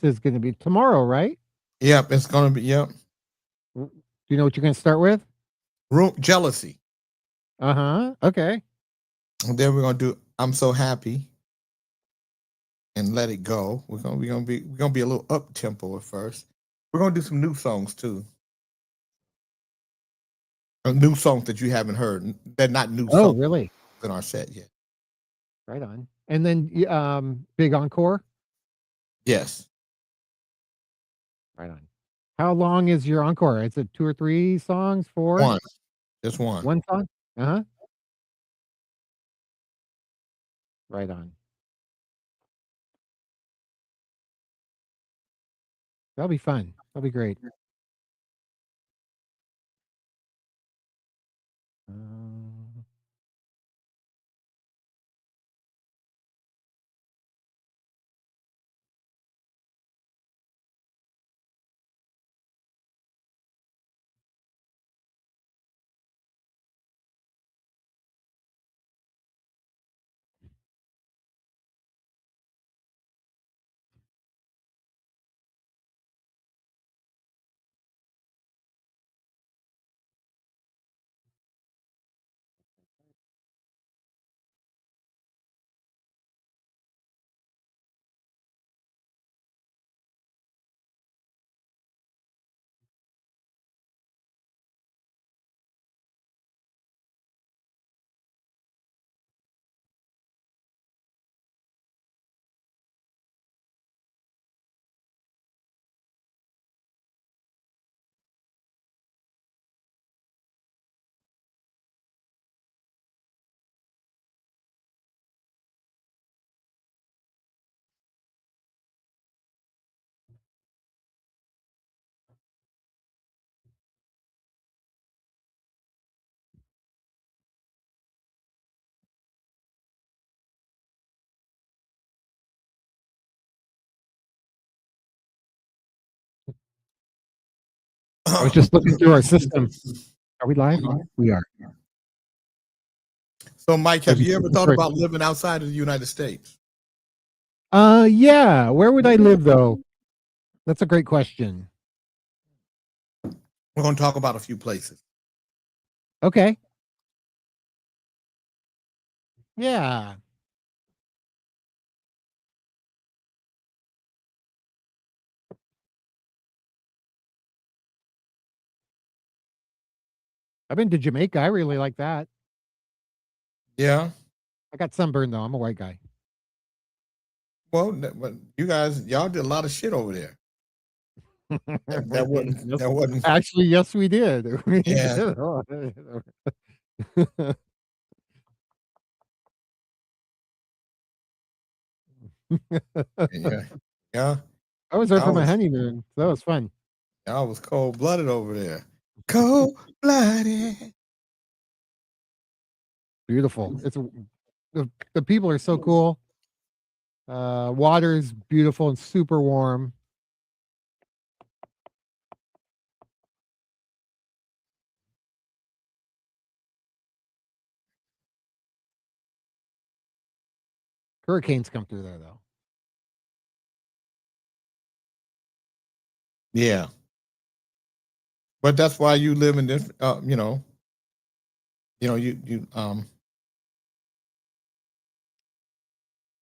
first is going to be tomorrow, right? Yep, it's gonna be. Yep, Do you know what you're going to start with? room jealousy. Uh-huh. Okay. And then we're gonna do I'm so happy and let it go. We're gonna be a little up tempo at first. We're gonna do some new songs too. New songs that you haven't heard. They're not new Oh, songs really? in our set yet. Right on. And then big encore. Yes, Right on. How long is your encore? Is it 2 or 3 songs? 4? one, just one. 1 song? Uh-huh. Right on. That'll be fun. That'll be great. Um, I was just looking through our system. Are we live? We are. So, Mike, I was have just you ever looking thought through it. about living outside of the United States? Yeah. Where would I live though? That's a great question. We're going to talk about a few places. Okay. Yeah. I've been to Jamaica. I really like that. Yeah. I got sunburned though. I'm a white guy. Well, but you guys, y'all did a lot of shit over there. That wasn't. Yes. That wasn't. Actually, yes, we did. We Yeah. did. Yeah. Yeah. I was there I for my was. honeymoon. So that was fun. I was cold blooded over there. Cold blooded. Beautiful. The people are so cool. Water's beautiful and super warm. Hurricanes come through there though. Yeah. But that's why you live in this. You.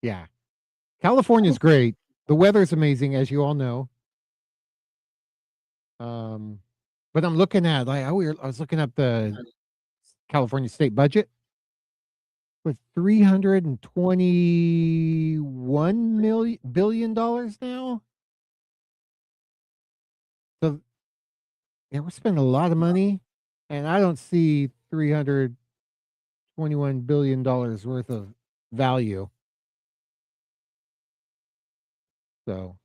Yeah. California's great. The weather's amazing, as you all know. Um, but I'm looking at I was looking at the California state budget with $321 billion now. So yeah, we're spending a lot of money, and I don't see $321 billion worth of value. So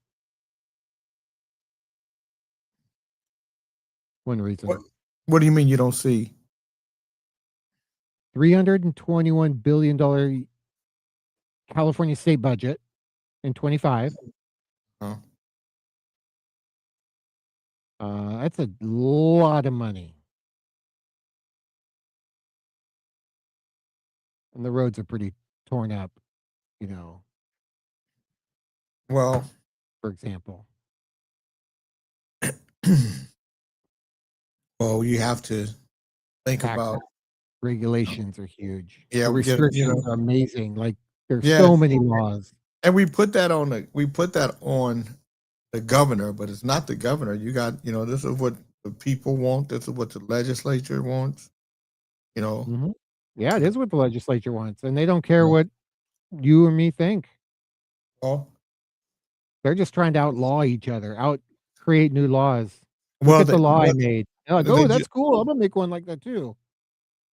one What? reason. What do you mean you don't see? $321 billion California state budget in 25. Huh? That's a lot of money. And the roads are pretty torn up, you know. Well, for example. Well, you have to think Tax about, regulations are huge. yeah, The we get, restrictions are amazing. Like there's yeah, so many laws. and we put that on the governor, but it's not the governor. You got, this is what the people want. This is what the legislature wants. You know, Hmm. Yeah, it is what the legislature wants, and they don't care Yeah. what you or me think. well, They're just trying to outlaw each other, out create new laws. Look well, at the law I made. They're like, they oh, ju- that's cool. I'm gonna make one like that too.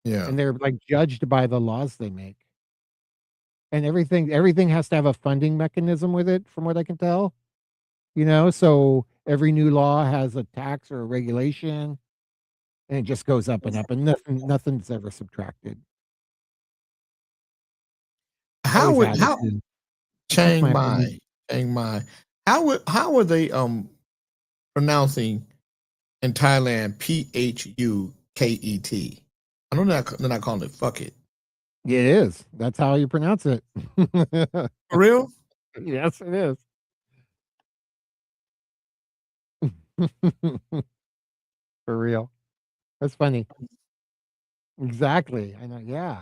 yeah. And they're like judged by the laws they make. And everything has to have a funding mechanism with it, from what I can tell. So every new law has a tax or a regulation, and it just goes up and up, and nothing's ever subtracted. How Always would added how to. That's Chiang my opinion. Mai, Chiang Mai? How are they pronouncing in Thailand Phuket? I know they're not calling it fuck it. It is. That's how you pronounce it. For real? Yes, it is. For real. That's funny. Exactly. I know. Yeah.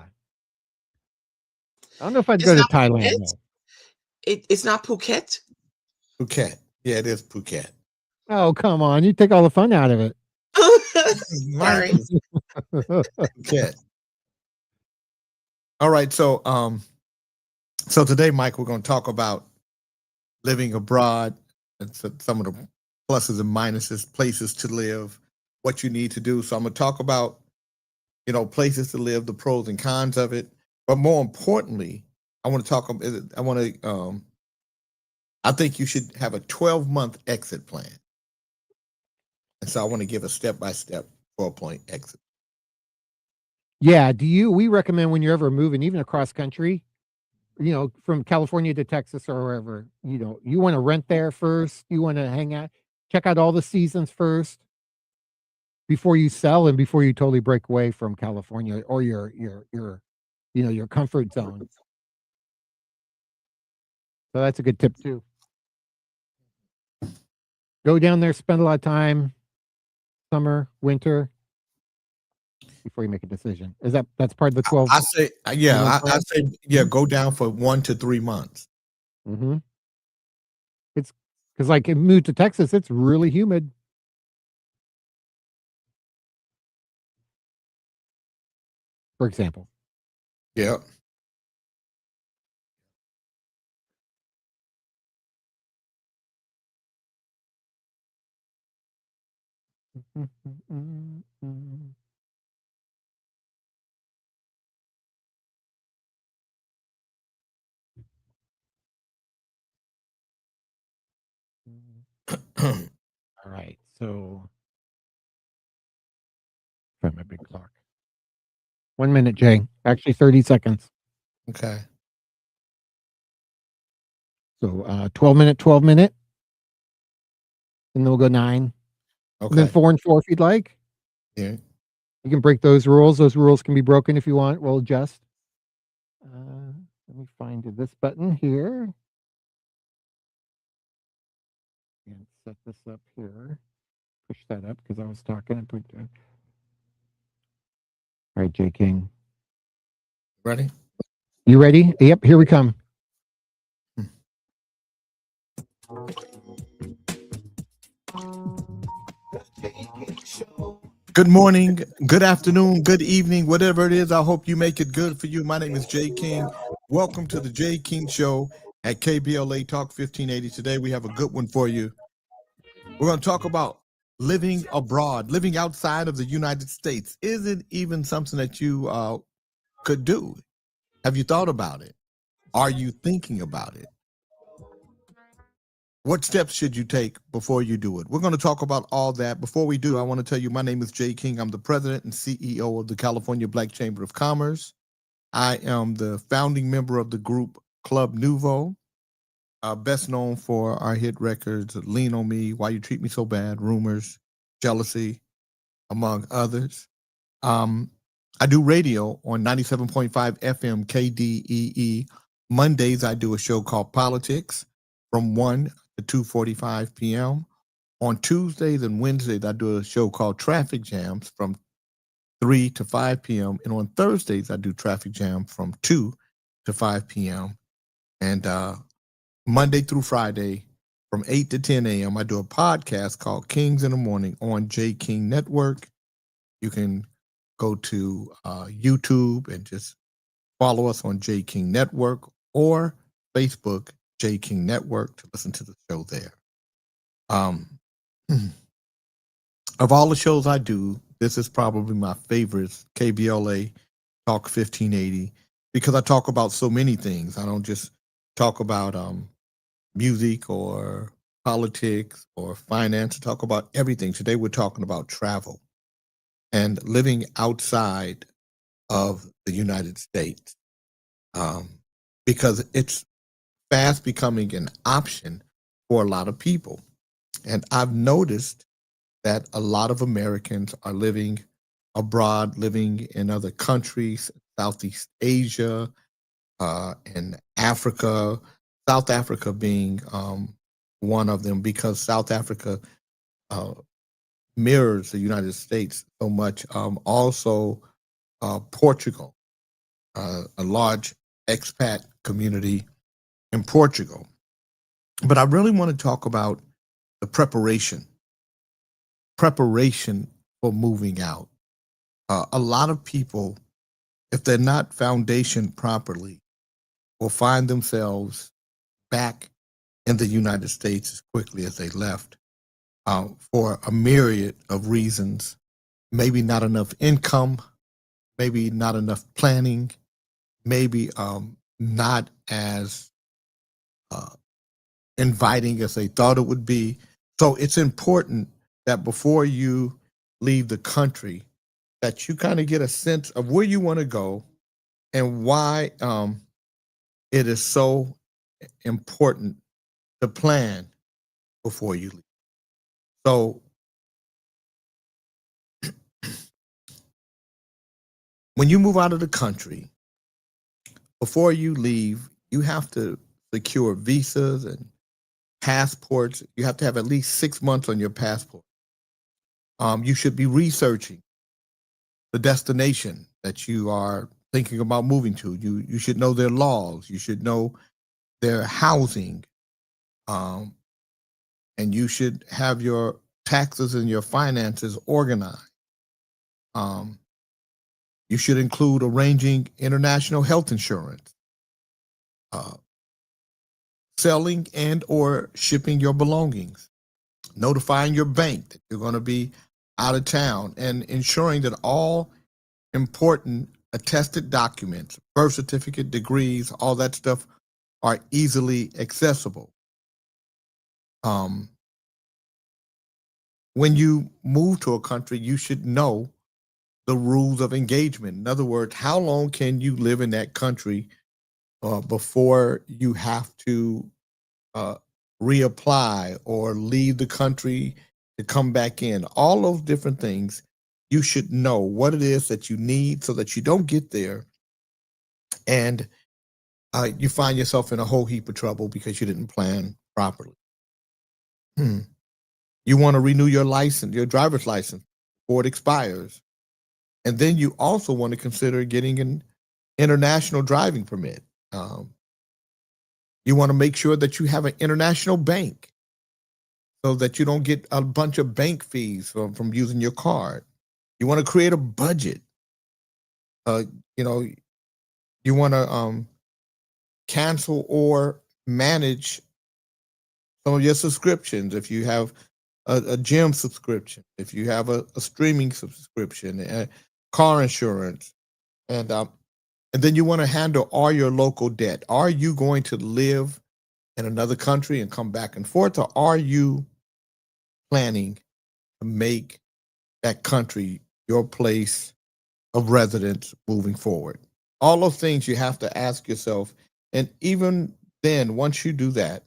I don't know if I'd It's go to not Thailand Phuket. though. It's not Phuket. Phuket. Yeah, it is Phuket. Oh, come on. You take all the fun out of it. Right. Sorry. Phuket. All right. So today, Mike, we're going to talk about living abroad and some of the pluses and minuses, places to live, what you need to do. So I'm going to talk about, places to live, the pros and cons of it. But more importantly, I want to talk. I think you should have a 12-month exit plan. And so I want to give a step-by-step 12-point exit. Yeah. We recommend when you're ever moving, even across country, from California to Texas or wherever, you want to rent there first. You want to hang out, check out all the seasons first before you sell and before you totally break away from California or your comfort zone. So that's a good tip too. Go down there, spend a lot of time, summer, winter, before you make a decision. That's part of the 12? I say, I say, go down for 1 to 3 months. Mm-hmm. It's because like it moved to Texas, it's really humid. For example. Yeah. All right. So find my big clock. 1 minute, Jay. Actually 30 seconds. Okay. So 12 minute. And then we'll go 9. And then Okay. 4 and 4 if you'd like. Yeah. You can break those rules. Those rules can be broken if you want. We'll adjust. Let me find this button here. And set this up here. Push that up because I was talking. All right, J King. Ready? You ready? Yep, here we come. Good morning, good afternoon, good evening, whatever it is. I hope you make it good for you. My name is Jay King. Welcome to the Jay King Show at KBLA Talk 1580. Today we have a good one for you. We're going to talk about living abroad, living outside of the United States. Is it even something that you could do? Have you thought about it? Are you thinking about it? What steps should you take before you do it? We're going to talk about all that. Before we do, I want to tell you my name is Jay King. I'm the president and CEO of the California Black Chamber of Commerce. I am the founding member of the group Club Nouveau, best known for our hit records Lean on Me, Why You Treat Me So Bad, Rumors, Jealousy, among others. I do radio on 97.5 FM KDEE. Mondays, I do a show called Politics from 1 to 2:45 p.m. On Tuesdays and Wednesdays, I do a show called Traffic Jams from 3 to 5 p.m. And on Thursdays, I do Traffic Jam from 2 to 5 p.m. And Monday through Friday from 8 to 10 a.m., I do a podcast called Kings in the Morning on J King Network. You can go to YouTube and just follow us on J King Network or Facebook, J King Network, to listen to the show there. Of all the shows I do, this is probably my favorite, KBLA Talk 1580, because I talk about so many things. I don't just talk about music or politics or finance. I talk about everything. Today we're talking about travel and living outside of the United States, because it's fast becoming an option for a lot of people. And I've noticed that a lot of Americans are living abroad, living in other countries, Southeast Asia, and Africa, South Africa being one of them, because South Africa mirrors the United States so much. Also, Portugal, a large expat community in Portugal. But I really want to talk about the preparation for moving out. A lot of people, if they're not foundationed properly, will find themselves back in the United States as quickly as they left, for a myriad of reasons. Maybe not enough income, maybe not enough planning, maybe not as inviting as they thought it would be. So it's important that before you leave the country, that you kind of get a sense of where you want to go and why it is so important to plan before you leave. So when you move out of the country, before you leave, you have to secure visas and passports. You have to have at least 6 months on your passport. You should be researching the destination that you are thinking about moving to. You should know their laws. You should know their housing. And you should have your taxes and your finances organized. You should include arranging international health insurance, selling and or shipping your belongings, notifying your bank that you're going to be out of town, and ensuring that all important attested documents, birth certificate, degrees, all that stuff are easily accessible. When you move to a country, you should know the rules of engagement. In other words, how long can you live in that country before you have to reapply or leave the country to come back in? All those different things, you should know what it is that you need so that you don't get there and you find yourself in a whole heap of trouble because you didn't plan properly. You want to renew your license, your driver's license, before it expires. And then you also want to consider getting an international driving permit. You want to make sure that you have an international bank so that you don't get a bunch of bank fees from using your card. You want to create a budget. You want to cancel or manage some of your subscriptions. If you have a gym subscription, if you have a streaming subscription, car insurance, and then you want to handle all your local debt. Are you going to live in another country and come back and forth, or are you planning to make that country your place of residence moving forward? All those things you have to ask yourself. And even then, once you do that,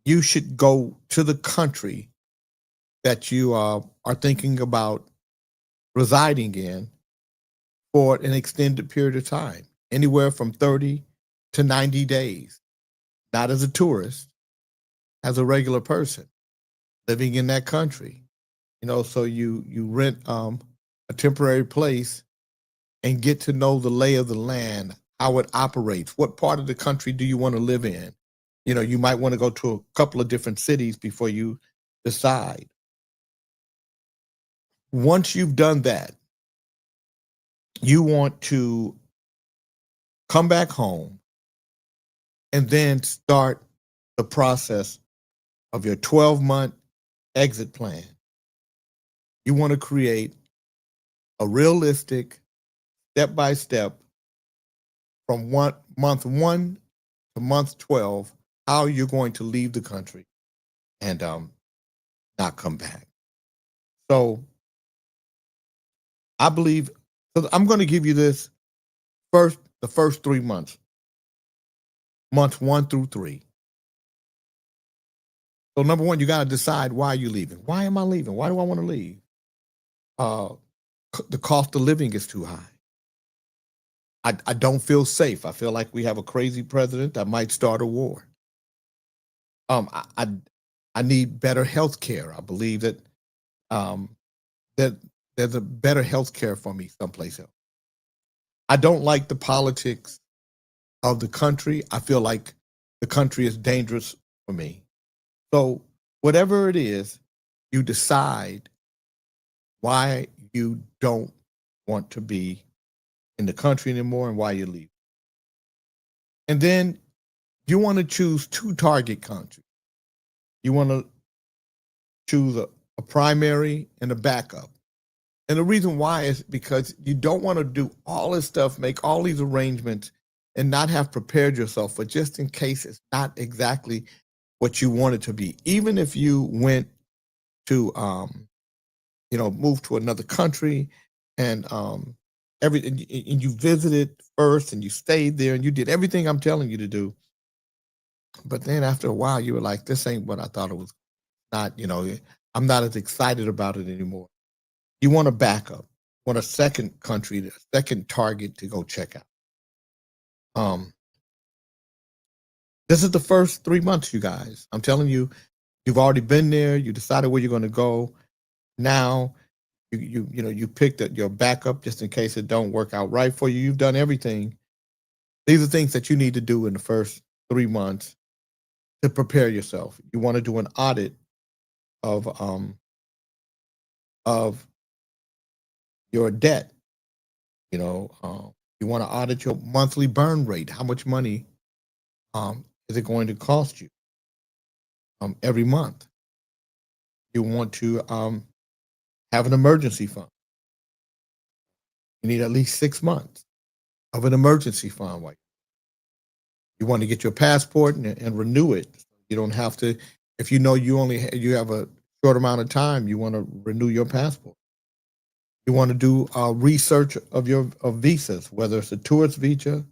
you should go to the country that you are thinking about residing in for an extended period of time, anywhere from 30 to 90 days, not as a tourist, as a regular person living in that country. So you rent a temporary place and get to know the lay of the land, how it operates. What part of the country do you want to live in? You might want to go to a couple of different cities before you decide. Once you've done that, you want to come back home and then start the process of your 12-month exit plan. You want to create a realistic step-by-step from month 1 to month 12, how you're going to leave the country and not come back. So I believe, so I'm going to give you this the first 3 months, months 1 through 3. So number one, you got to decide why you're leaving. Why am I leaving? Why do I want to leave? The cost of living is too high. I don't feel safe. I feel like we have a crazy president that might start a war. I need better health care. I believe that that there's a better health care for me someplace else. I don't like the politics of the country. I feel like the country is dangerous for me. So whatever it is, you decide why you don't want to be in the country anymore and why you leave. And then you want to choose 2 target countries. You want to choose a primary and a backup. And the reason why is because you don't want to do all this stuff, make all these arrangements, and not have prepared yourself for just in case it's not exactly what you want it to be. Even if you went to, move to another country and and you visited first and you stayed there and you did everything I'm telling you to do. But then after a while, you were like, this ain't what I thought it was. Not, I'm not as excited about it anymore. You want a backup, want a second country, a second target to go check out. This is the first 3 months, you guys. I'm telling you, you've already been there. You decided where you're going to go. Now, you picked your backup just in case it don't work out right for you. You've done everything. These are things that you need to do in the first 3 months to prepare yourself. You want to do an audit of your debt. You want to audit your monthly burn rate. How much money is it going to cost you every month? You want to have an emergency fund. You need at least 6 months of an emergency fund. You want to get your passport and renew it. You don't have to, if you know you have a short amount of time, you want to renew your passport. You want to do research of visas, whether it's a tourist visa,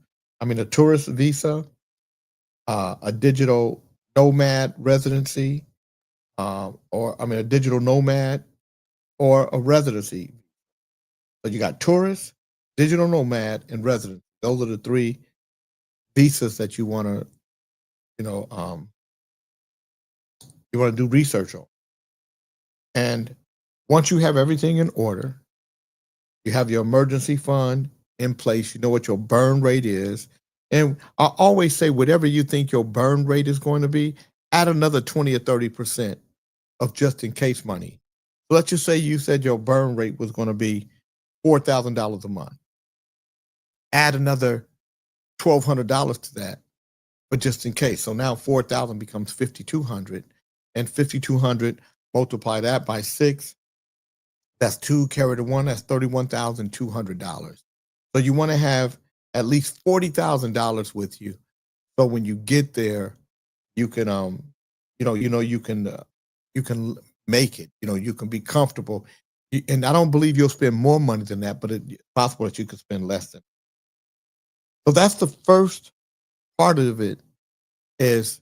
a digital nomad residency, a digital nomad or a residency. So you got tourist, digital nomad, and resident. Those are the 3 visas that you want to, do research on. And once you have everything in order, you have your emergency fund in place, you know what your burn rate is. And I always say, whatever you think your burn rate is going to be, add another 20 or 30% of just in case money. So let's just say you said your burn rate was going to be $4,000 a month. Add another $1,200 to that, but just in case. So now 4,000 becomes 5,200, and 5,200 multiply that by 6. That's 2 carry the 1. That's $31,200. So you want to have at least $40,000 with you. So when you get there, you can, you can make it. You can be comfortable. And I don't believe you'll spend more money than that, but it's possible that you could spend less than. So that's the first part of it. Is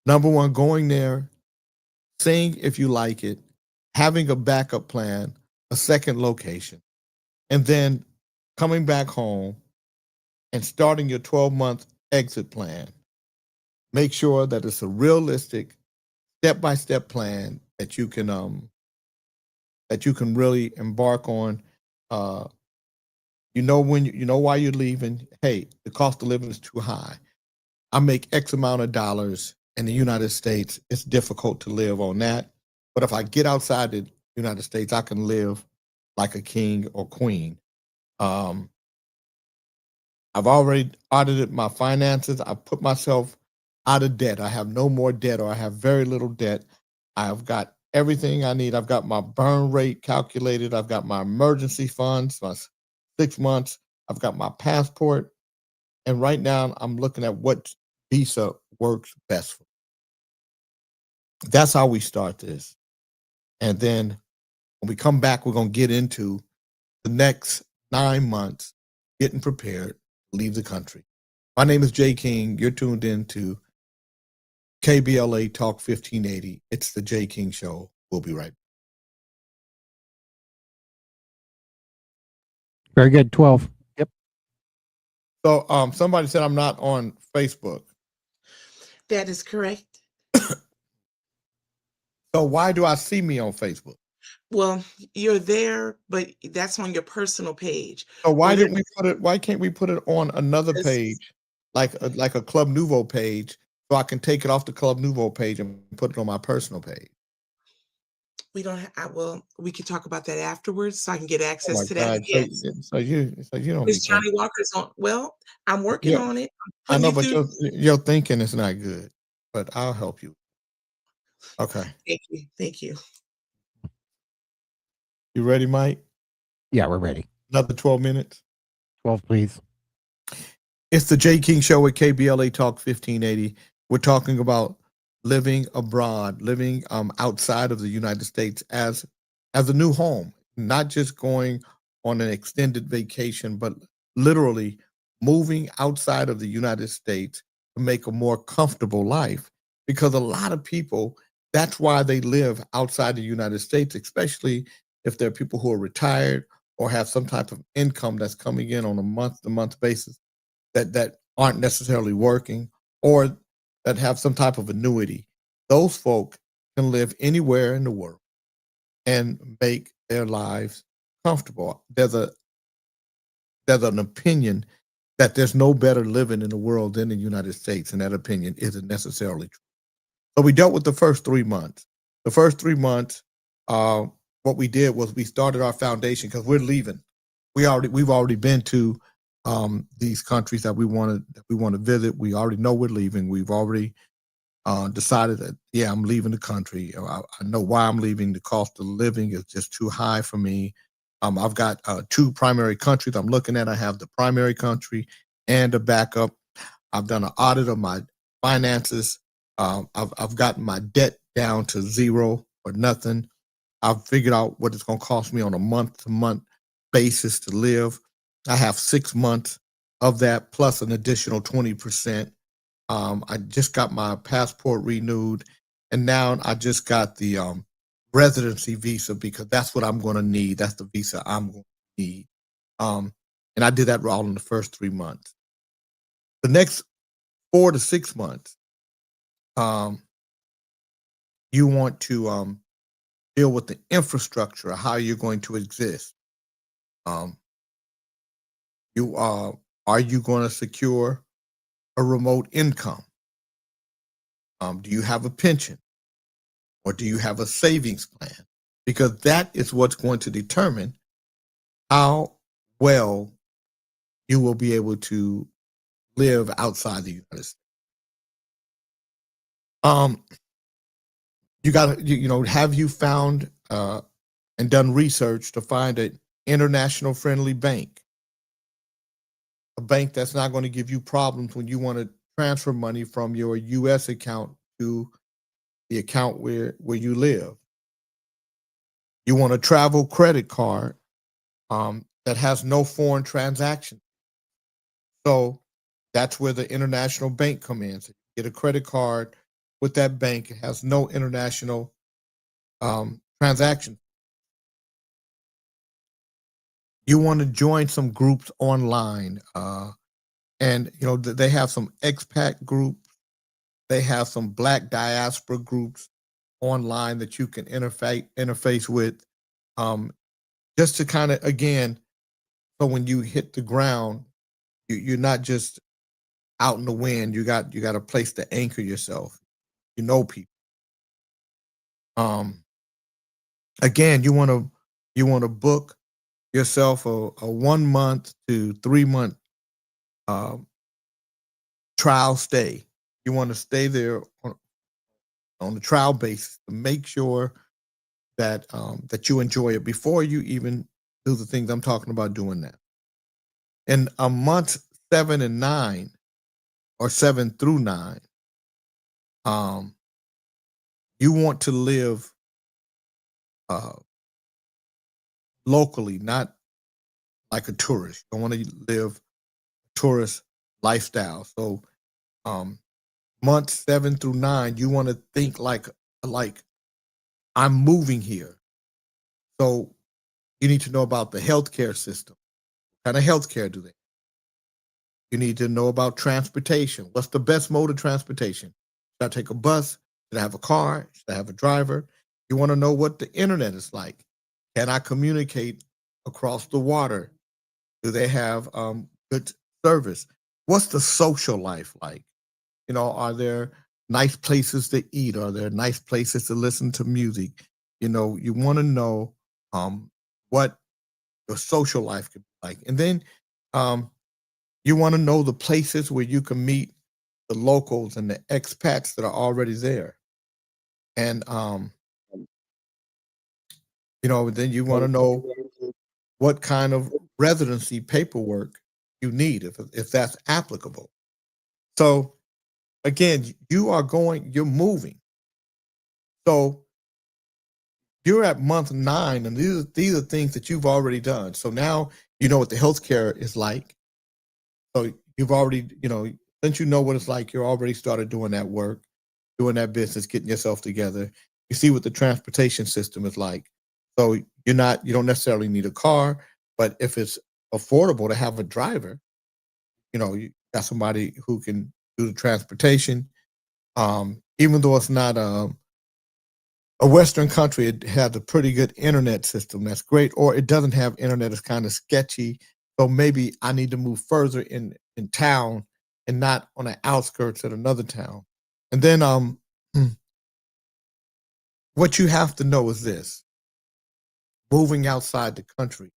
number one, going there, seeing if you like it, having a backup plan, a second location, and then coming back home and starting your 12-month exit plan. Make sure that it's a realistic step-by-step plan that you can really embark on. You know you know why you're leaving. Hey, the cost of living is too high. I make X amount of dollars in the United States. It's difficult to live on that. But if I get outside the United States, I can live like a king or queen. Um, I've already audited my finances. I've put myself out of debt. I have no more debt, or I have very little debt. I've got everything I need. I've got my burn rate calculated. I've got my emergency funds, my 6 months. I've got my passport. And right now I'm looking at what visa works best for me. That's how we start this. And then when we come back, we're going to get into the next 9 months, getting prepared to leave the country. My name is Jay King. You're tuned in to KBLA Talk 1580. It's the Jay King Show. We'll be right back. Very good. 12. Yep. So somebody said I'm not on Facebook. That is correct. So why do I see me on Facebook? Well, you're there, but that's on your personal page. So why Whether didn't we put it? Why can't we put it on another Because- page, like a Club Nouveau page, so I can take it off the Club Nouveau page and put it on my personal page? we don't well, we could talk about that afterwards so I can get Oh access my to that. God! Yes. So you don't Because be Johnny Walker's on. Well, I'm working Yeah, on it. I I'm know, putting but you through. your thinking is not good. But I'll help you. Okay, Thank you. Thank you. you ready, Mike? Yeah, we're ready. Another 12 minutes. 12, please. It's the Jay King Show at KBLA Talk 1580. We're talking about living abroad, living outside of the United States as a new home, not just going on an extended vacation, but literally moving outside of the United States to make a more comfortable life. Because a lot of people, that's why they live outside the United States, especially if they're people who are retired or have some type of income that's coming in on a month-to-month basis that aren't necessarily working, or that have some type of annuity. Those folk can live anywhere in the world and make their lives comfortable. There's an opinion that there's no better living in the world than the United States, and that opinion isn't necessarily true. So we dealt with the first 3 months. The first 3 months, what we did was we started our foundation because we're leaving. We've already been to these countries that we want to visit. We already know we're leaving. We've already decided that, yeah, I'm leaving the country. I know why I'm leaving. The cost of living is just too high for me. I've got 2 primary countries I'm looking at. I have the primary country and a backup. I've done an audit of my finances. I've gotten my debt down to 0 or nothing. I've figured out what it's going to cost me on a month-to-month basis to live. I have 6 months of that plus an additional 20%. I just got my passport renewed, and now I just got the residency visa because that's what I'm going to need. That's the visa I'm going to need. And I did that all in the first 3 months. The next 4 to 6 months, you want to deal with the infrastructure of how you're going to exist. Are you going to secure a remote income? Do you have a pension, or do you have a savings plan? Because that is what's going to determine how well you will be able to live outside the United States. You got to, have you found and done research to find an international friendly bank? A bank that's not going to give you problems when you want to transfer money from your U.S. account to the account where you live. You want a travel credit card that has no foreign transaction. So that's where the international bank come in. So you get a credit card with that bank. It has no international transaction. You want to join some groups online, and they have some expat groups. They have some Black diaspora groups. online that you can interface with, just to kind of, again, so when you hit the ground, you're not just out in the wind. You got a place to anchor yourself. You know people. Um, Again, you want to book yourself a 1 month to 3 month uh, trial stay. You want to stay there on the trial basis to make sure that you enjoy it before you even do the things I'm talking about doing now. In a month 7 and 9, or 7 through 9, um, you want to live uh, locally, not like a tourist. You don't want to live tourist lifestyle. So, um, months 7 through 9, you want to think like I'm moving here. So you need to know about the healthcare system. What kind of healthcare do they? You need to know about transportation. What's the best mode of transportation? Should I take a bus? Should I have a car? Should I have a driver? You want to know what the internet is like. Can I communicate across the water? Do they have good service? What's the social life like? Are there nice places to eat? Are there nice places to listen to music? You want to know what your social life could be like. And then um, you want to know the places where you can meet the locals and the expats that are already there. And then you want to know what kind of residency paperwork you need if that's applicable. So again, you're moving. So you're at month 9, and these are things that you've already done. So now you know what the healthcare is like. So you've already, since you know what it's like, you're already started doing that work, doing that business, getting yourself together. You see what the transportation system is like. So you don't necessarily need a car, but if it's affordable to have a driver, you got somebody who can do the transportation. Even though it's not a Western country, it has a pretty good internet system. That's great. Or it doesn't have internet. It's kind of sketchy. So maybe I need to move further in town and not on the outskirts of another town. And then what you have to know is this: moving outside the country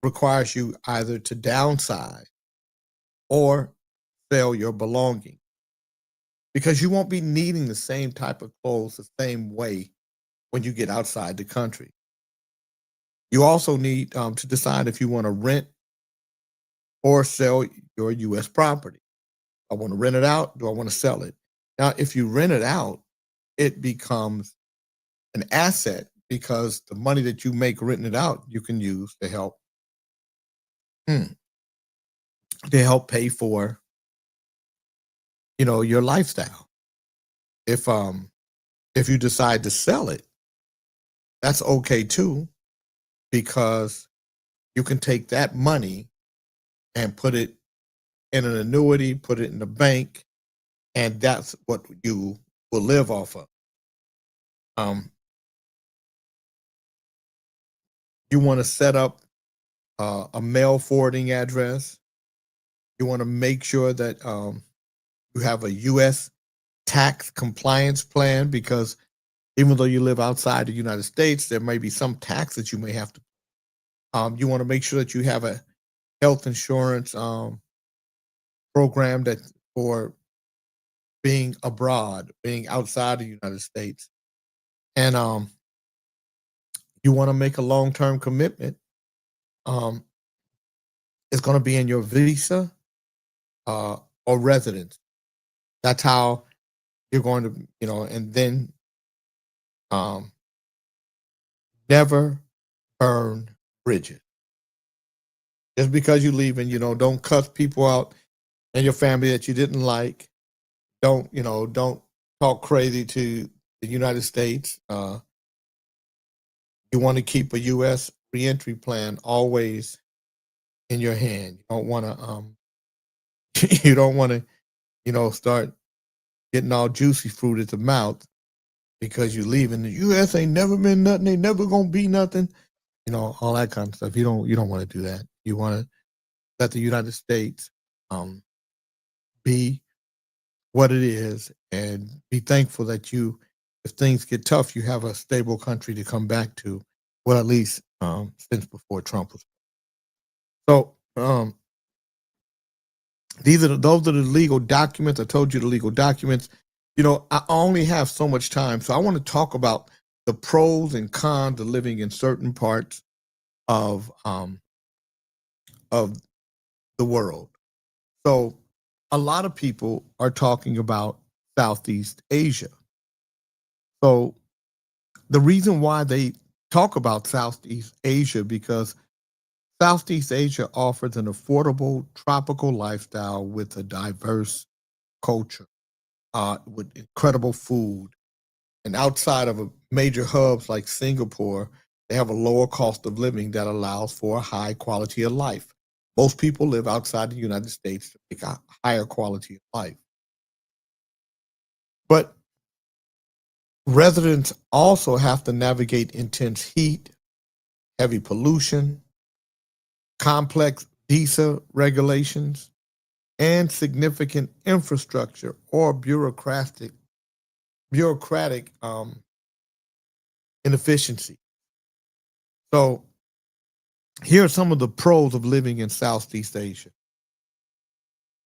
requires you either to downsize or sell your belongings, because you won't be needing the same type of clothes the same way when you get outside the country. You also need to decide if you want to rent or sell your U.S. property. I want to rent it out. Do I want to sell it? Now, if you rent it out, it becomes an asset, because the money that you make renting it out, you can use to help mm, pay for your lifestyle. If you decide to sell it, that's okay too, because you can take that money and put it in an annuity, put it in the bank, and that's what you will live off of. Um, you want to set up a mail forwarding address. You want to make sure that you have a U.S. tax compliance plan, because even though you live outside the United States, there may be some tax that you may have to. You want to make sure that you have a health insurance program that for being abroad, being outside the United States, and you want to make a long-term commitment. Um, it's going to be in your visa uh, or residence. That's how you're going to, and then um, never burn bridges. Just because you leave, and don't cuss people out in your family that you didn't like. Don't talk crazy to the United States. You want to keep a U.S. reentry plan always in your hand. You don't want to you don't want to start getting all juicy fruit at the mouth because you leaving. The U.S. ain't never been nothing. They never gonna be nothing. You know, all that kind of stuff. You don't want to do that. You want to let the United States be what it is, and be thankful that you, if things get tough, you have a stable country to come back to. Well, at least since before Trump was. So those are the legal documents. I told you the legal documents. You know, I only have so much time, so I want to talk about the pros and cons of living in certain parts of the world. So a lot of people are talking about Southeast Asia. So the reason why they talk about Southeast Asia, because Southeast Asia offers an affordable tropical lifestyle with a diverse culture, with incredible food. And outside of major hubs like Singapore, they have a lower cost of living that allows for a high quality of life. Most people live outside the United States to make a higher quality of life. But residents also have to navigate intense heat, heavy pollution, complex visa regulations, and significant infrastructure or bureaucratic inefficiency. So here are some of the pros of living in Southeast Asia.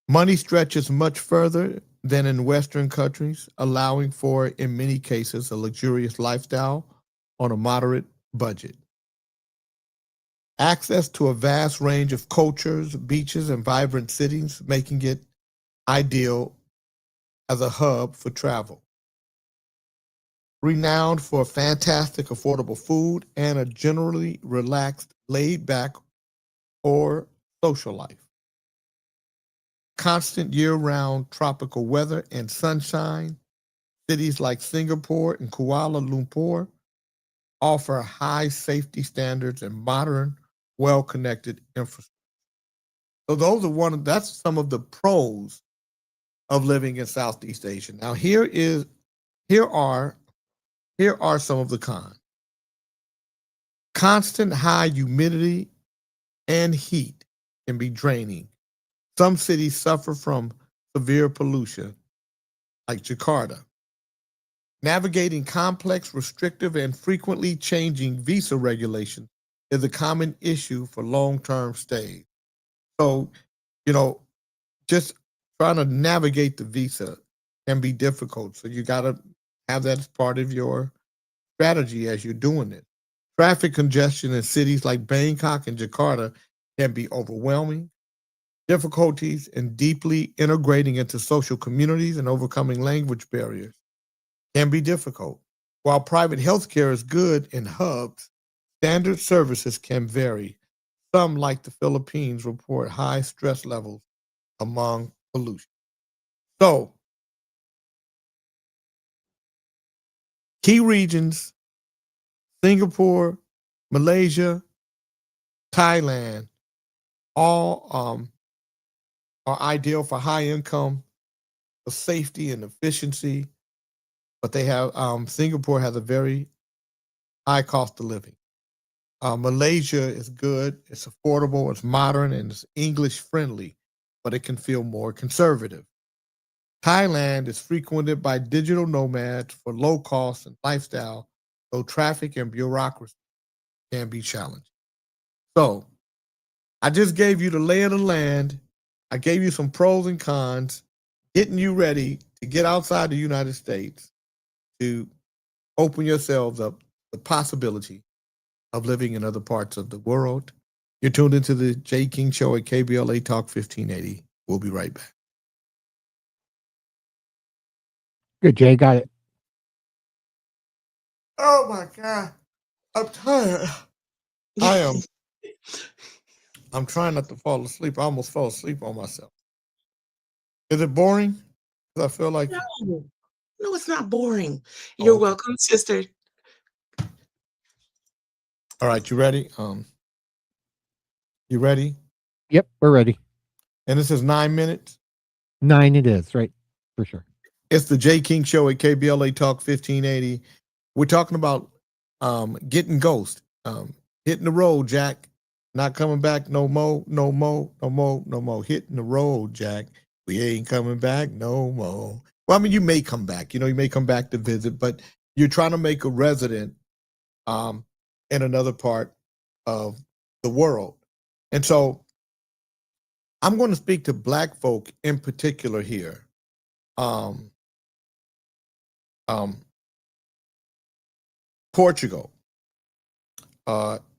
Money stretches much further than in Western countries, allowing for, in many cases, a luxurious lifestyle on a moderate budget. Access to a vast range of cultures, beaches, and vibrant cities, making it ideal as a hub for travel. Renowned for fantastic affordable food and a generally relaxed, laid back or social life. Constant year-round tropical weather and sunshine. Cities like Singapore and Kuala Lumpur offer high safety standards and modern, well-connected infrastructure. So that's some of the pros of living in Southeast Asia. Now here are some of the cons. Constant high humidity and heat can be draining. Some cities suffer from severe pollution, like Jakarta. Navigating complex, restrictive, and frequently changing visa regulations is a common issue for long-term stays. So, you know, just trying to navigate the visa can be difficult. So you got to have that as part of your strategy as you're doing it. Traffic congestion in cities like Bangkok and Jakarta can be overwhelming. Difficulties in deeply integrating into social communities and overcoming language barriers can be difficult. While private healthcare is good in hubs, standard services can vary. Some, like the Philippines, report high stress levels among pollution. So, key regions: Singapore, Malaysia, Thailand, all are ideal for high income, for safety and efficiency. But they have Singapore has a very high cost of living. Malaysia is good, it's affordable, it's modern, and it's English friendly, but it can feel more conservative. Thailand is frequented by digital nomads for low cost and lifestyle, though traffic and bureaucracy can be challenging. So I just gave you the lay of the land. I gave you some pros and cons, getting you ready to get outside the United States, to open yourselves up to the possibility of living in other parts of the world. You're tuned into the Jay King Show at KBLA Talk 1580. We'll be right back. Good, Jay. Got it. Oh my God. I'm tired. I am. I'm trying not to fall asleep. I almost fell asleep on myself. Is it boring? Because I feel like. No, no, it's not boring. You're okay. welcome, sister. All right, you ready? You ready? Yep, we're ready. And this is 9 minutes. 9 it is, right? For sure. It's the J King Show at KBLA Talk 1580. We're talking about getting ghost, hitting the road, Jack. Not coming back no more, no more, no more, no more. Hitting the road, Jack. We ain't coming back no more. Well, I mean, you may come back. You know, you may come back to visit, but you're trying to make a resident in another part of the world. And so I'm going to speak to Black folk in particular here. Portugal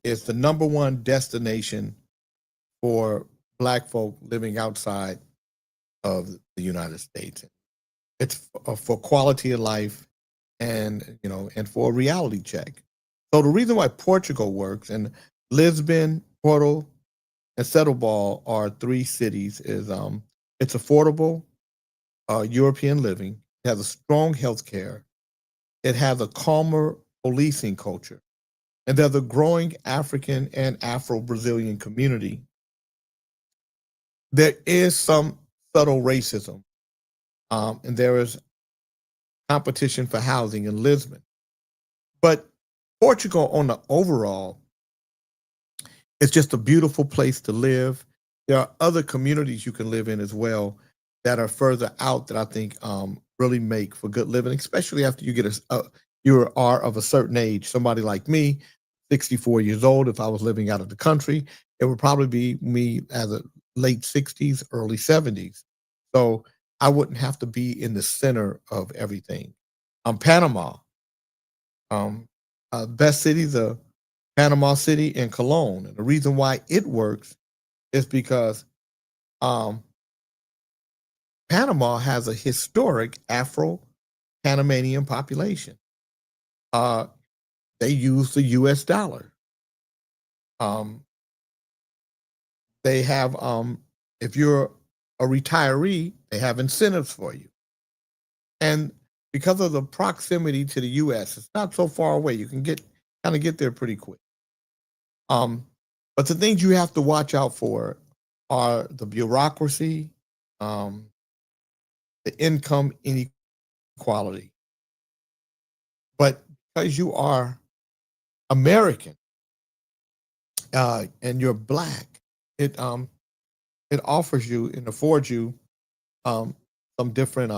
is the number one destination for Black folk living outside of the United States. It's for quality of life and, you know, and for a reality check. So the reason why Portugal works, and Lisbon, Porto, and Setúbal are three cities, is it's affordable European living. It has a strong healthcare. It has a calmer policing culture. And there's a growing African and Afro-Brazilian community. There is some subtle racism, and there is competition for housing in Lisbon. But Portugal, on the overall, it's just a beautiful place to live. There are other communities you can live in as well that are further out that I think really make for good living, especially after you get you are of a certain age. Somebody like me, 64 years old, if I was living out of the country, it would probably be me as a late 60s, early 70s. So I wouldn't have to be in the center of everything. Panama, best cities are Panama City and Cologne. And the reason why it works is because Panama has a historic Afro-Panamanian population. They use the US dollar. They have, if you're a retiree, they have incentives for you. And because of the proximity to the US, it's not so far away. You can kind of get there pretty quick. But the things you have to watch out for are the bureaucracy, the income inequality. But because you are American and you're Black, it offers you and affords you some different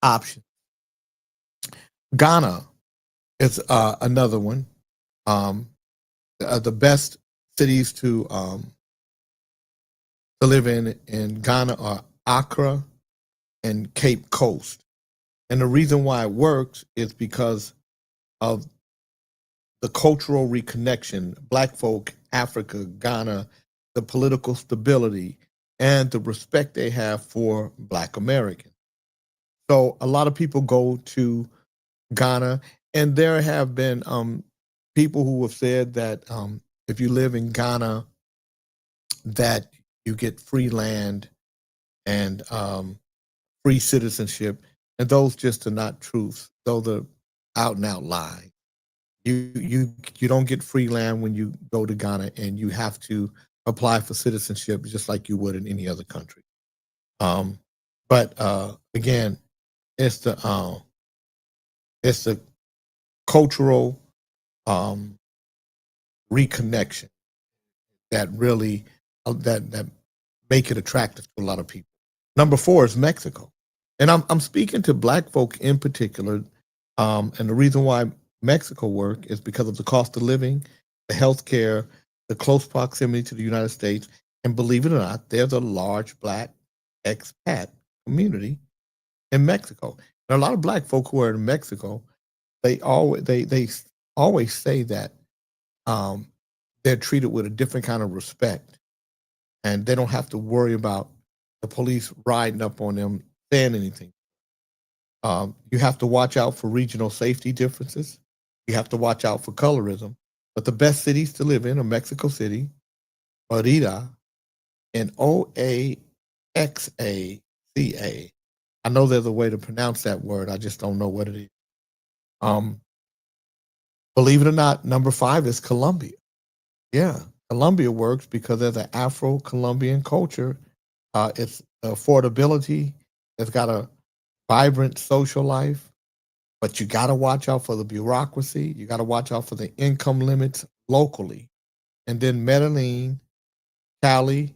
options. Ghana is another one. The best cities to live in Ghana are Accra and Cape Coast. And the reason why it works is because of the cultural reconnection, Black folk, Africa, Ghana, the political stability, and the respect they have for Black Americans. So a lot of people go to Ghana, and there have been people who have said that if you live in Ghana, that you get free land and free citizenship, and those just are not truths. Those are out and out lies. You don't get free land when you go to Ghana, and you have to apply for citizenship just like you would in any other country. But again, it's the cultural reconnection that really that make it attractive to a lot of people. Number 4 is Mexico, and I'm speaking to Black folk in particular, and the reason why Mexico work is because of the cost of living, the healthcare, the close proximity to the United States, and believe it or not, there's a large Black expat community in Mexico. And a lot of Black folk who are in Mexico, they always say that they're treated with a different kind of respect, and they don't have to worry about the police riding up on them saying anything. You have to watch out for regional safety differences. You have to watch out for colorism. But the best cities to live in are Mexico City, Merida, and Oaxaca. I know there's a way to pronounce that word. I just don't know what it is. Believe it or not, number 5 is Colombia. Yeah, Colombia works because there's an Afro-Colombian culture. It's affordability. It's got a vibrant social life, but you got to watch out for the bureaucracy. You got to watch out for the income limits locally. And then Medellin, Cali,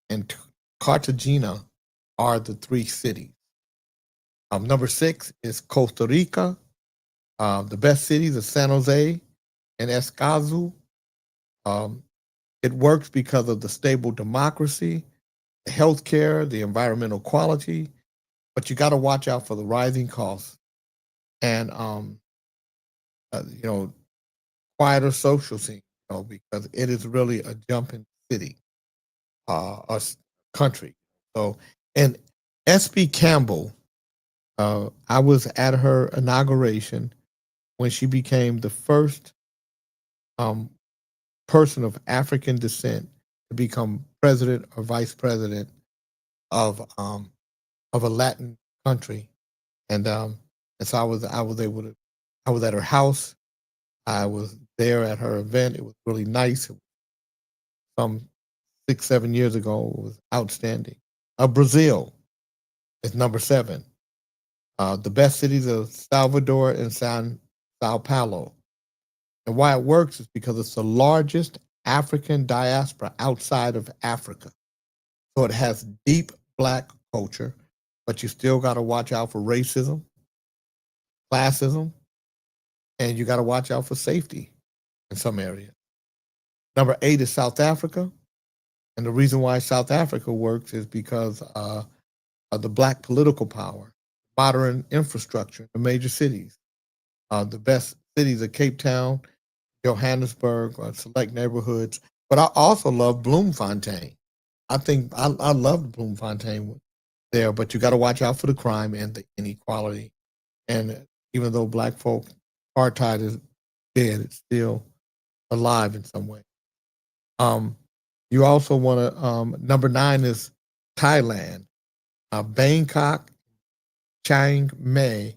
and Cartagena are the three cities. Number 6 is Costa Rica. The best cities are San Jose and Escazú. Um, it works because of the stable democracy, the healthcare, the environmental quality, but you got to watch out for the rising costs and you know, quieter social scene, because it is really a jumping city, a country. So, and SB Campbell, I was at her inauguration when she became the first um, person of African descent to become president or vice president of a Latin country, and so I was able to I was at her house. I was there at her event. It was really nice. Some 6 7 years ago, it was outstanding. Brazil is number 7. The best cities are Salvador and Sao Paulo. And why it works is because it's the largest African diaspora outside of Africa. So it has deep black culture, but you still got to watch out for racism, classism, and you got to watch out for safety in some areas. Number 8 is South Africa. And the reason why South Africa works is because of the black political power, modern infrastructure, the major cities. The best cities are Cape Town, Johannesburg, select neighborhoods. But I also love Bloemfontein. I think I love Bloemfontein there, but you got to watch out for the crime and the inequality. And even though black folk apartheid is dead, it's still alive in some way. You also want to, number 9 is Thailand. Bangkok, Chiang Mai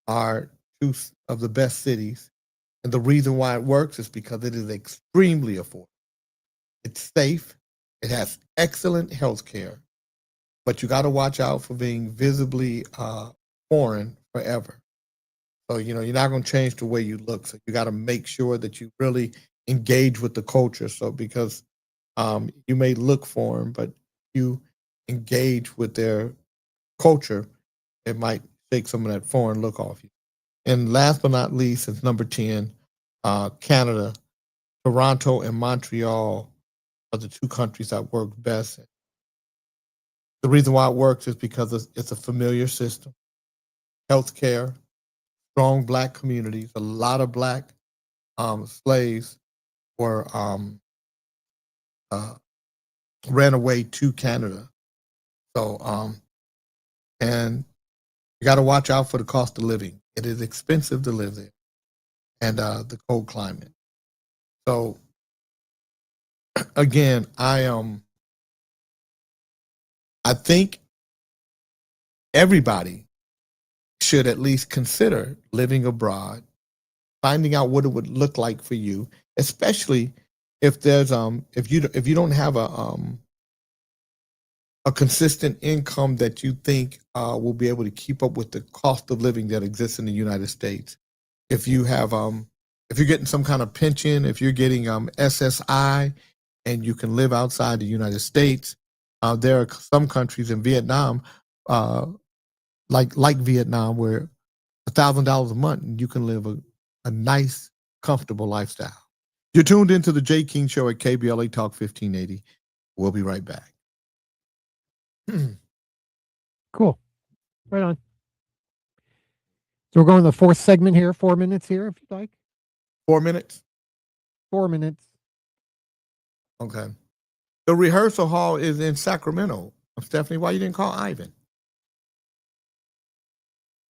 are two of the best cities. And the reason why it works is because it is extremely affordable. It's safe. It has excellent health care, but you got to watch out for being visibly foreign forever. So, you're not going to change the way you look. So you got to make sure that you really engage with the culture. So because you may look foreign, but you engage with their culture, it might take some of that foreign look off you. And last but not least, it's number 10, Canada. Toronto and Montreal are the two countries that work best. The reason why it works is because it's a familiar system, healthcare, strong black communities. A lot of black slaves were ran away to Canada. So, and you got to watch out for the cost of living. It is expensive to live there, and the cold climate. So, again, I think everybody should at least consider living abroad, finding out what it would look like for you, especially if there's if you don't have a consistent income that you think will be able to keep up with the cost of living that exists in the United States. If you have if you're getting some kind of pension, if you're getting SSI, and you can live outside the United States, there are some countries in Vietnam, like Vietnam, where $1,000 a month and you can live a nice, comfortable lifestyle. You're tuned into the Jay King Show at KBLA Talk 1580. We'll be right back. Cool. Right on. So we're going to the 4th segment here, 4 minutes here, if you'd like. 4 minutes? 4 minutes. Okay. The rehearsal hall is in Sacramento. Stephanie, why you didn't call Ivan?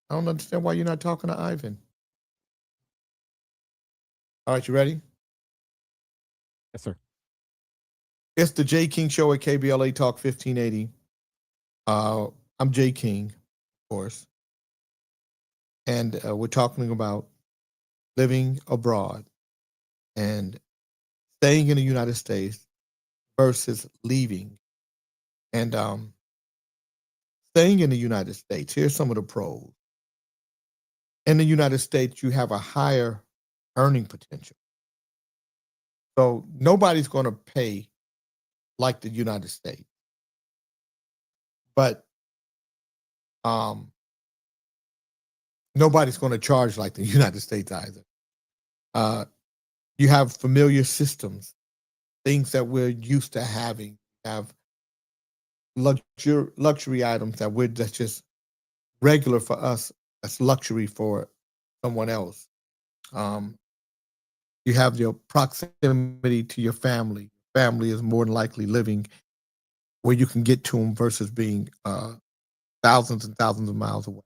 I don't understand why you're not talking to Ivan. All right, you ready? Yes, sir. It's the Jay King Show at KBLA Talk 1580. I'm Jay King, of course. And we're talking about living abroad and staying in the United States versus leaving. And staying in the United States, here's some of the pros. In the United States, you have a higher earning potential. So nobody's going to pay like the United States. But nobody's going to charge like the United States either. You have familiar systems, things that we're used to having. You have luxury items that's just regular for us. That's luxury for someone else. You have your proximity to your family. Family is more than likely living where you can get to them versus being thousands and thousands of miles away.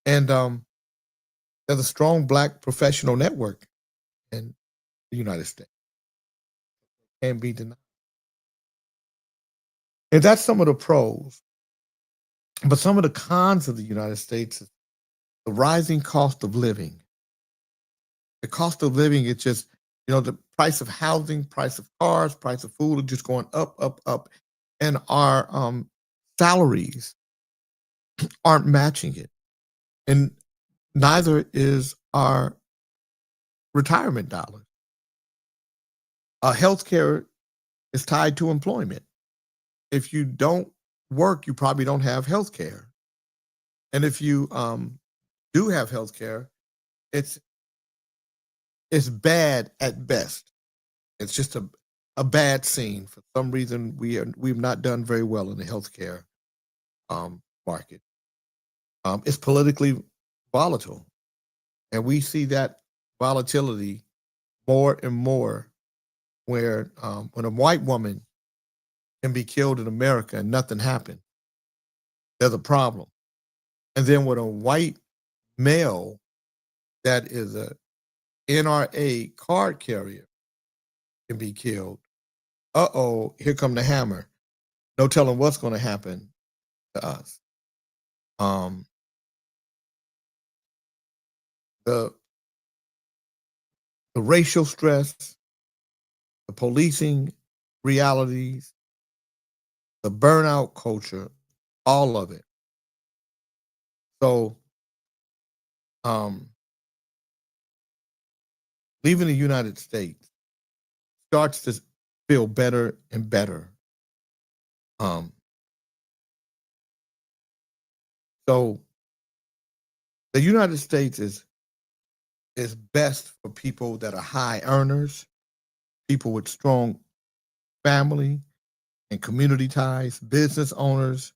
And there's a strong Black professional network in the United States. Can't be denied. And that's some of the pros. But some of the cons of the United States is the rising cost of living. The cost of living is just, the price of housing, price of cars, price of food are just going up, up, up. And our salaries aren't matching it. And neither is our retirement dollars. Healthcare is tied to employment. If you don't work, you probably don't have health care. And if you do have health care, it's bad at best. It's just a bad scene. For some reason, we've not done very well in the healthcare market. It's politically volatile, and we see that volatility more and more. Where when a white woman can be killed in America and nothing happened, there's a problem. And then when a white male that is a NRA card carrier can be killed, here come the hammer. No telling what's going to happen to us. The racial stress, the policing realities, the burnout culture, all of it. So, leaving the United States starts to feel better and better. So, the United States is best for people that are high earners, people with strong family and community ties, business owners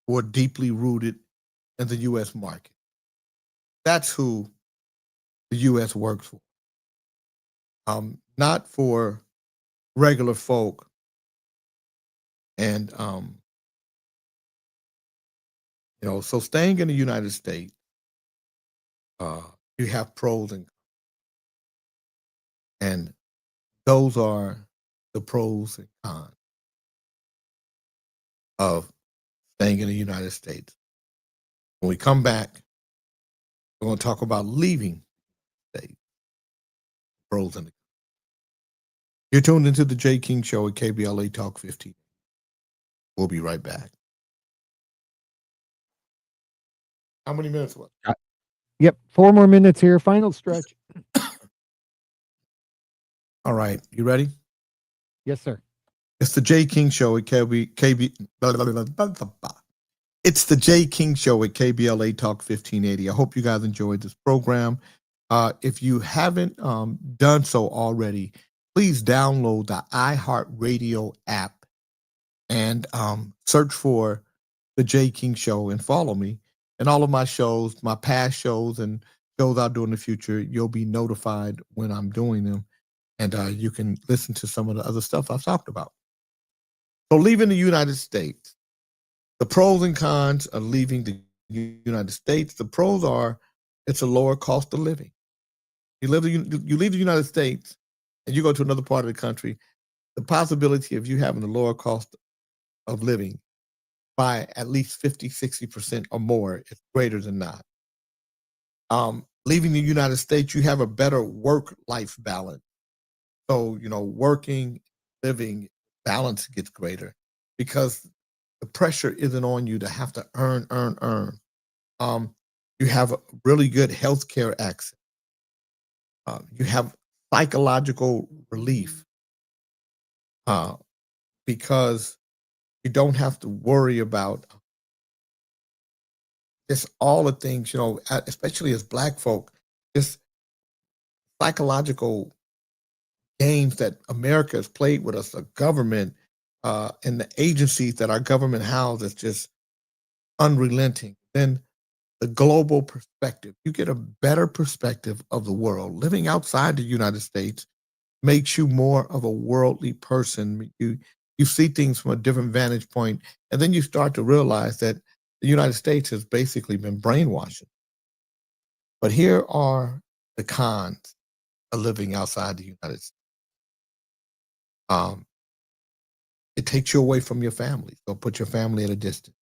who are deeply rooted in the U.S. market. That's who the U.S. works for. Not for regular folk. And, so staying in the United States, you have pros and those are the pros and cons of staying in the United States. When we come back, we're going to talk about leaving the state, pros and the cons. You're tuned into the Jay King Show at KBLA Talk 15. We'll be right back. How many minutes left? Yep, 4 more minutes here. Final stretch. All right, you ready? Yes, sir. It's the Jay King Show at It's the Jay King Show at KBLA Talk 1580. I hope you guys enjoyed this program. If you haven't done so already, please download the iHeartRadio app and search for the Jay King Show and follow me. And all of my shows, my past shows and shows I'll do in the future, you'll be notified when I'm doing them. And you can listen to some of the other stuff I've talked about. So leaving the United States, the pros and cons of leaving the United States. The pros are it's a lower cost of living. You leave the United States and you go to another part of the country, the possibility of you having a lower cost of living by at least 50, 60% or more is greater than not. Leaving the United States, you have a better work-life balance. So, working, living, balance gets greater because the pressure isn't on you to have to earn, earn, earn. Um, you have a really good healthcare access. You have psychological relief uh, because you don't have to worry about just all the things, especially as Black folk, just psychological games that America has played with us, the government and the agencies that our government houses, just unrelenting. Then the global perspective, you get a better perspective of the world. Living outside the United States makes you more of a worldly person. You see things from a different vantage point, and then you start to realize that the United States has basically been brainwashing. But here are the cons of living outside the United States. Um, it takes you away from your family, so put your family at a distance.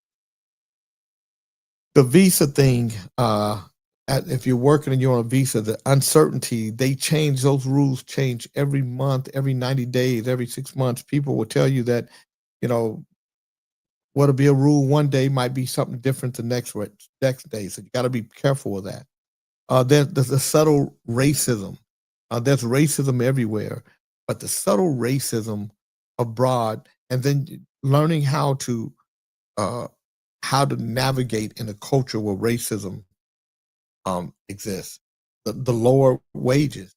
The visa thing, if you're working and you're on a visa, the uncertainty, they change, those rules change every month, every 90 days, every 6 months. People will tell you that, what'll be a rule one day might be something different the next day. So you got to be careful of that. There's a subtle racism. There's racism everywhere, but the subtle racism abroad, and then learning how to navigate in a culture where racism exists. The lower wages.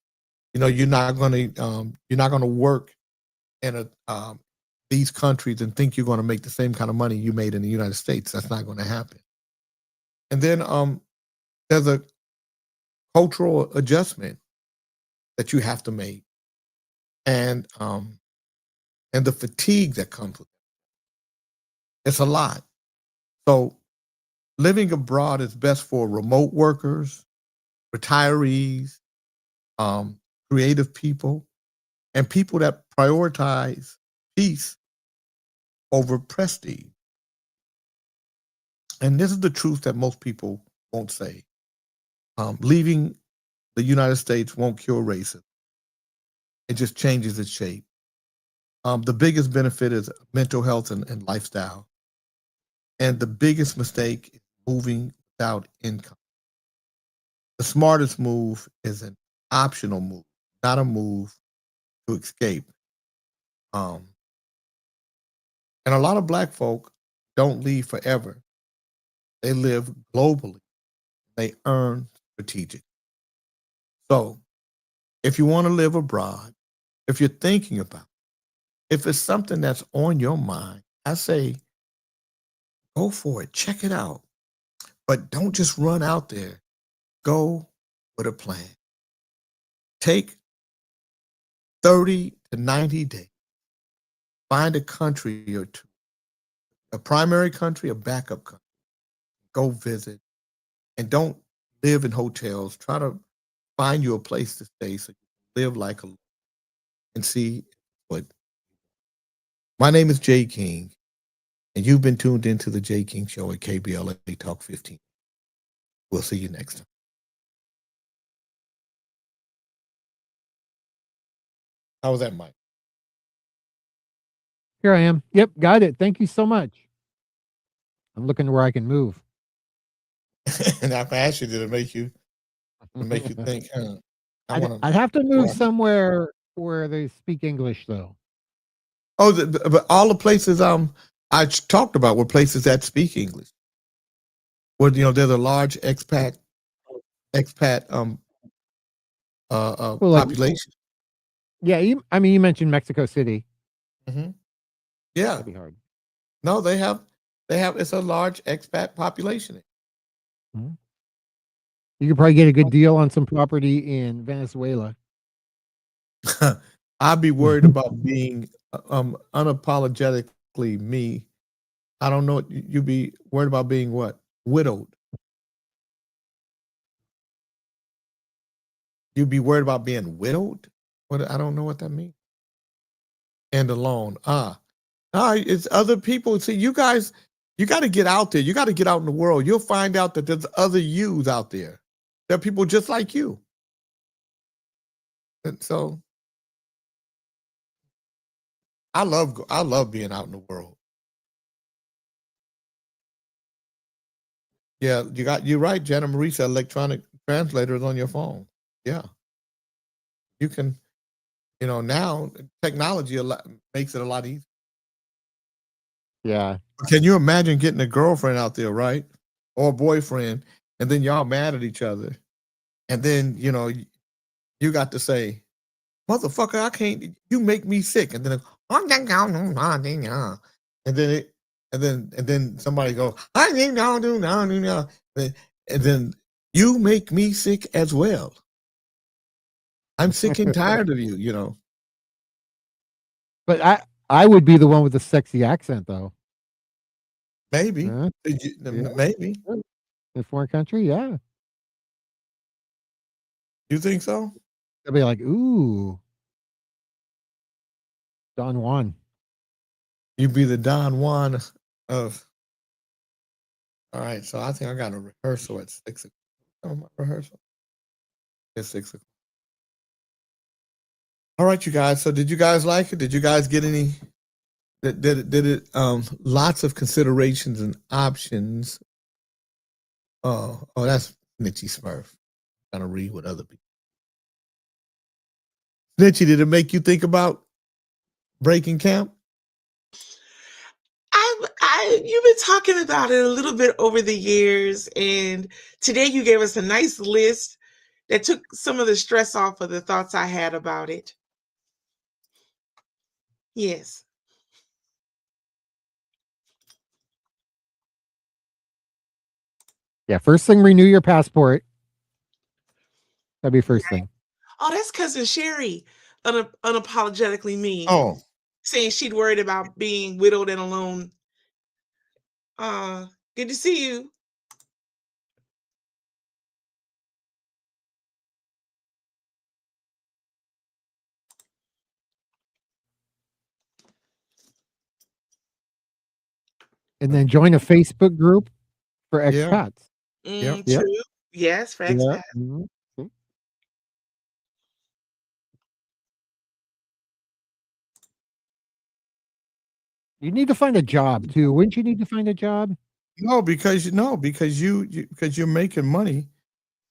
You're not gonna work in these countries and think you're going to make the same kind of money you made in the United States. That's not going to happen. And then there's a cultural adjustment that you have to make, and the fatigue that comes with it. It's a lot. So living abroad is best for remote workers, retirees, creative people, and people that prioritize peace over prestige. And this is the truth that most people won't say. Leaving the United States won't cure racism. It just changes its shape. The biggest benefit is mental health and lifestyle. And the biggest mistake is moving without income. The smartest move is an optional move, not a move to escape. Um, and a lot of Black folk don't leave forever. They live globally. They earn strategic. So if you want to live abroad, if you're thinking about it, if it's something that's on your mind, I say go for it. Check it out. But don't just run out there. Go with a plan. Take 30 to 90 days. Find a country or two, a primary country, a backup country. Go visit and don't live in hotels. Try to find you a place to stay so you can live like a and see what. My name is Jay King, and you've been tuned into the Jay King Show at KBLA Talk 15. We'll see you next time. How was that, Mike? Here I am. Yep, got it. Thank you so much. I'm looking to where I can move. And I've asked you, did it make you think? I'd have to move somewhere where they speak English, though. Oh, but all the places I talked about were places that speak English. Where there's a large expat Well, population. Yeah, you mentioned Mexico City. Hmm. Yeah, That'd be hard. no, they have it's a large expat population. Mhm. You could probably get a good deal on some property in Venezuela. I'd be worried about being unapologetically me. I don't know. You'd be worried about being what? Widowed. You'd be worried about being widowed? What? I don't know what that means. And alone. It's other people. See, you guys, you got to get out there. You got to get out in the world. You'll find out that there's other yous out there. There are people just like you. And so I love being out in the world. Yeah, you're right, Jenna Marie said electronic translators on your phone. Yeah. You can, now technology makes it a lot easier. Yeah. Can you imagine getting a girlfriend out there, right? Or a boyfriend, and then y'all mad at each other. And then, you got to say, motherfucker, I can't, you make me sick. And then, and then it, and then somebody goes, and then you make me sick as well. I'm sick and tired of you. But I would be the one with the sexy accent, though. Maybe. Yeah. Maybe. In a foreign country, yeah. You think so? They'll be like, ooh, Don Juan. You'd be the Don Juan of. All right, so I think I got a rehearsal at 6 o'clock. Oh, my rehearsal at 6 o'clock. All right, you guys. So did you guys like it? Did you guys get any? Did it? Lots of considerations and options. Oh, that's Snitchy Smurf. Trying to read what other people. Snitchy, did it make you think about breaking camp? You've been talking about it a little bit over the years, and today you gave us a nice list that took some of the stress off of the thoughts I had about it. Yes. Yeah, first thing, renew your passport. That'd be first thing. Oh, that's cousin Sherry, unapologetically mean, Oh, saying she'd worried about being widowed and alone. Good to see you. And then join a Facebook group for yeah. expats. Yep. Yep. True. Yes, for Yeah. expats. Mhm. You need to find a job too. Wouldn't you need to find a job? No, because because you're making money.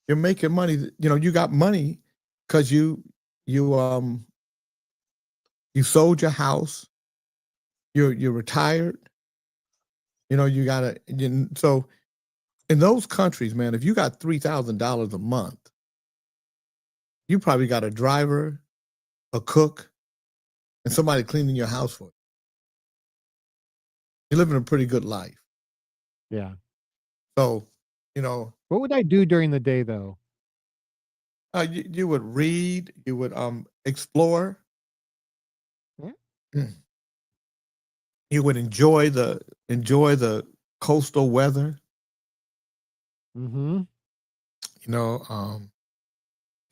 You're making money. You got money because you you sold your house. You're retired. You gotta. So in those countries, man, if you got $3,000 a month, you probably got a driver, a cook, and somebody cleaning your house for you. You're living a pretty good life. Yeah. So, What would I do during the day though? you would read, you would explore. Yeah. Mm. You would enjoy the coastal weather. Mm-hmm.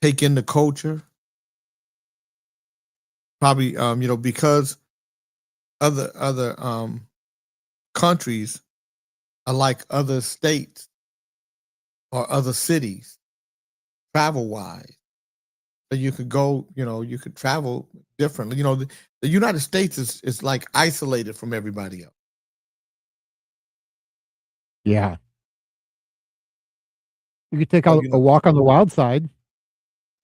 Take in the culture. Probably because other countries are like other states or other cities travel wise. So you could go, you could travel differently. The United States is like isolated from everybody else. Yeah. You could take So, a walk on the wild side,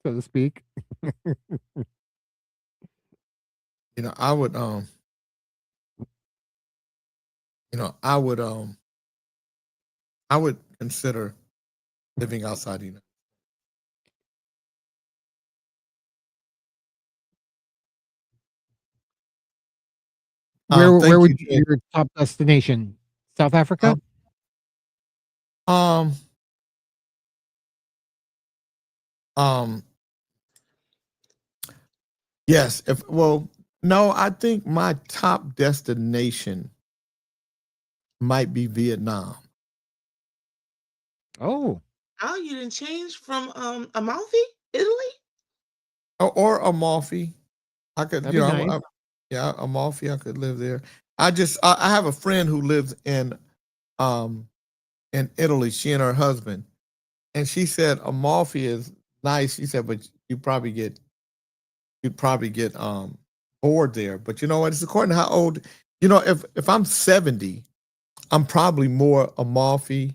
so to speak. I would I would consider living outside the United States. Where Thank would you, be Jay. your top destination? South Africa? Um, um, yes. No, I think my top destination might be Vietnam. Oh, Oh, you didn't change from Amalfi, Italy? Or Amalfi. I could, that'd be nice. yeah, Amalfi. I could live there. I have a friend who lives um in Italy. She and her husband, and she said Amalfi is nice. She said, but you'd probably get bored there. But you know what? It's according to how old. You know, if I'm 70, I'm probably more Amalfi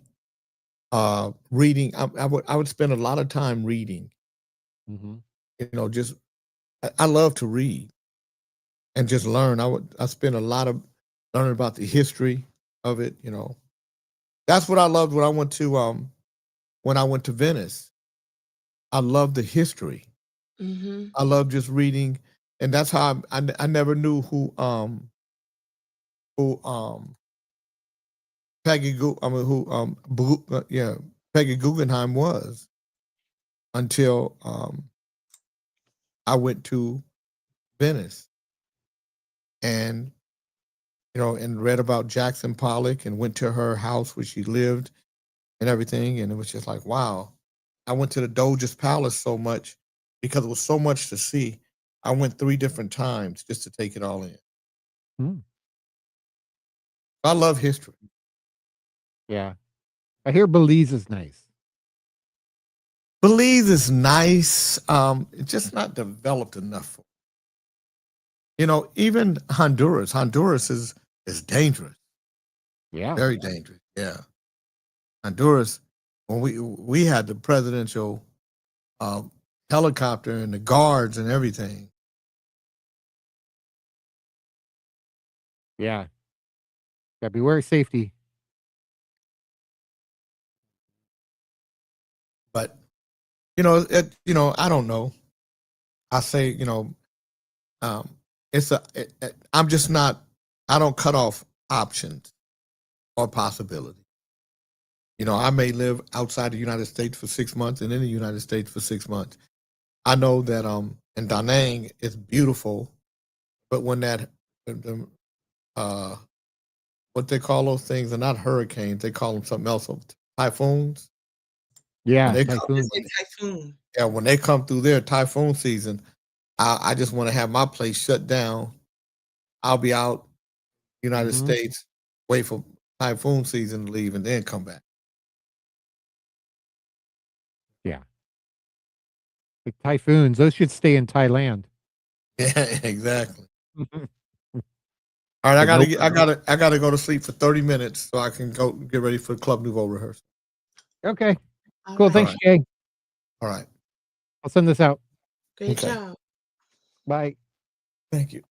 reading. I would spend a lot of time reading. Mhm. You know, just I love to read and just learn. I spend a lot of learning about the history of it. You know, that's what I loved when I went to Venice. I loved the history. Mm-hmm. I love just reading, and that's how I never knew who I mean who yeah, Peggy Guggenheim was until I went to Venice and and read about Jackson Pollock and went to her house where she lived and everything, and it was just like wow. I went to the Doge's Palace so much because it was so much to see. I went 3 different times just to take it all in. Mm. I love history. Yeah. I hear Belize is nice. Belize is nice. It's just not developed enough. Even Honduras. Honduras is dangerous, Yeah. very dangerous. Yeah, Honduras. When we had the presidential um, helicopter and the guards and everything. Yeah. Gotta beware of safety. But I don't know. I say um, I'm just not. I don't cut off options or possibilities. I may live outside the United States for 6 months and in the United States for 6 months. I know that in Da Nang it's beautiful, but when uh what they call those things are not hurricanes, they call them something else. Typhoons. When Yeah, they come, It's typhoon. a typhoon. yeah, when they come through their typhoon season, I just want to have my place shut down. I'll be out United Mhm. States, wait for typhoon season to leave, and then come back. Yeah. Like typhoons, those should stay in Thailand. Yeah, exactly. All right, But nope. I gotta go to sleep for 30 minutes so I can go get ready for the Club Nouveau rehearsal. Okay. All Cool. All right. Thanks, right, Jay. all right, I'll send this out. Great okay. job. Bye. Thank you.